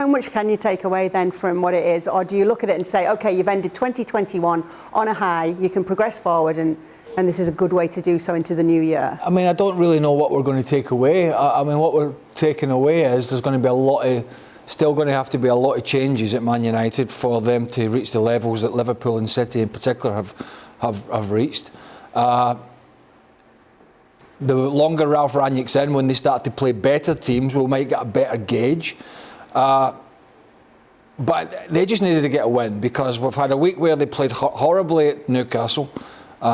How much can you take away then from what it is? Or do you look at it and say, OK, you've ended 2021 on a high, you can progress forward and this is a good way to do so into the new year? I mean, I don't really know what we're going to take away. I mean, what we're taking away is there's going to be still going to have to be a lot of changes at Man United for them to reach the levels that Liverpool and City in particular have reached. The longer Ralph Rangnick's in, when they start to play better teams, we might get a better gauge. But they just needed to get a win because we've had a week where they played horribly at Newcastle.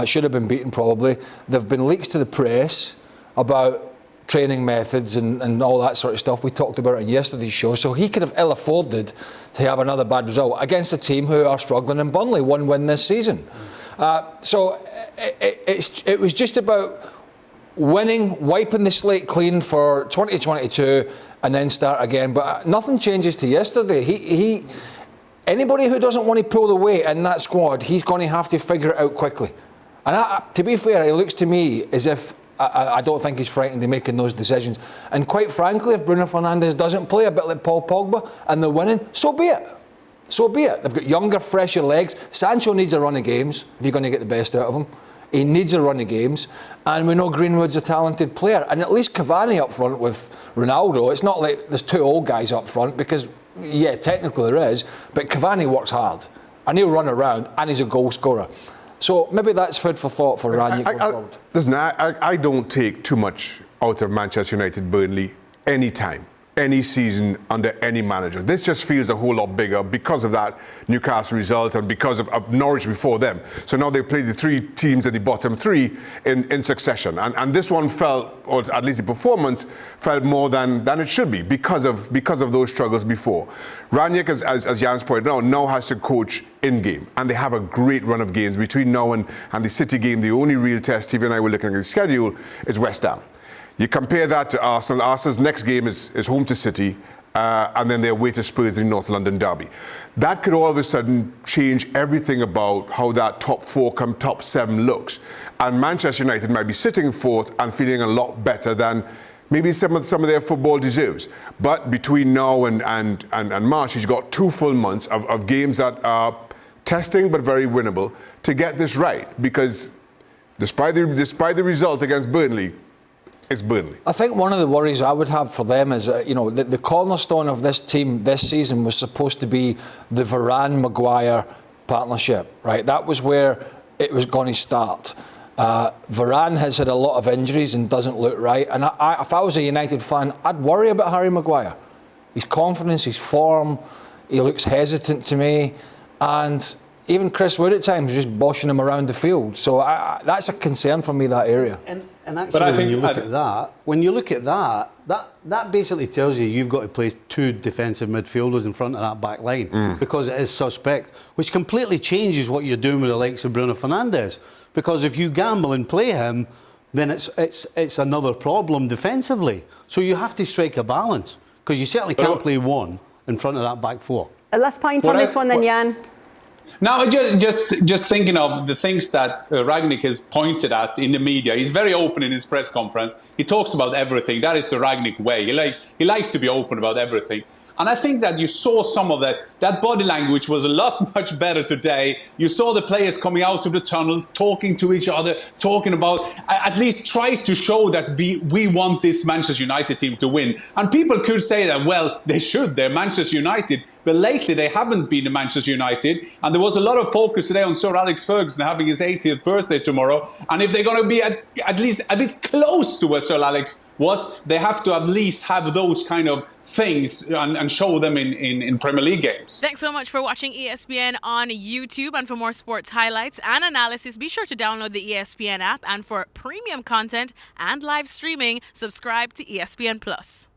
Should have been beaten probably. There have been leaks to the press about training methods and all that sort of stuff. We talked about it in yesterday's show. So he could have ill afforded to have another bad result against a team who are struggling in Burnley. One win this season. So it was just about winning, wiping the slate clean for 2022 and then start again. But nothing changes to yesterday. Anybody who doesn't want to pull the weight in that squad, he's going to have to figure it out quickly. And to be fair, it looks to me as if I don't think he's frightened of making those decisions. And quite frankly, if Bruno Fernandes doesn't play a bit like Paul Pogba and they're winning, so be it. So be it. They've got younger, fresher legs. Sancho needs a run of games if you're going to get the best out of him. He needs a run of games. And we know Greenwood's a talented player. And at least Cavani up front with Ronaldo, it's not like there's two old guys up front because, yeah, technically there is, but Cavani works hard. And he'll run around and he's a goal scorer. So maybe that's food for thought for Rangnick going forward. Listen, I don't take too much out of Manchester United Burnley any time, any season, under any manager. This just feels a whole lot bigger because of that Newcastle result and because of Norwich before them. So now they've played the three teams in the bottom three in succession. And this one felt, or at least the performance, felt more than it should be because of those struggles before. Rangnick, as Jan's pointed out, now has to coach in-game. And they have a great run of games between now and the City game. The only real test, Steve and I were looking at the schedule, is West Ham. You compare that to Arsenal. Arsenal's next game is home to City, and then they're away to Spurs in the North London derby. That could all of a sudden change everything about how that top four come top seven looks. And Manchester United might be sitting fourth and feeling a lot better than maybe some of their football deserves. But between now and March, you've got 2 full months of games that are testing but very winnable to get this right. Because despite the result against Burnley, it's Burnley. I think one of the worries I would have for them is, the cornerstone of this team this season was supposed to be the Varane-Maguire partnership, right? That was where it was going to start. Varane has had a lot of injuries and doesn't look right. And if I was a United fan, I'd worry about Harry Maguire. His confidence, his form, he looks hesitant to me. And even Chris Wood at times is just boshing him around the field. So that's a concern for me, that area. And actually, when you look at that, that basically tells you've got to play 2 defensive midfielders in front of that back line because it is suspect, which completely changes what you're doing with the likes of Bruno Fernandes. Because if you gamble and play him, then it's another problem defensively. So you have to strike a balance because you certainly can't play one in front of that back four. A last point on this one then, Jan. Now, just thinking of the things that Rangnick has pointed at in the media. He's very open in his press conference. He talks about everything. That is the Rangnick way. He likes to be open about everything. And I think that you saw some of that. That body language was a lot much better today. You saw the players coming out of the tunnel, talking to each other, talking about, at least try to show that we want this Manchester United team to win. And people could say that, well, they should. They're Manchester United. But lately, they haven't been the Manchester United. And there was a lot of focus today on Sir Alex Ferguson having his 80th birthday tomorrow. And if they're going to be at least a bit close to where Sir Alex was, they have to at least have those kind of things and show them in Premier League games. Thanks so much for watching ESPN on YouTube. And for more sports highlights and analysis, be sure to download the ESPN app. And for premium content and live streaming, subscribe to ESPN Plus.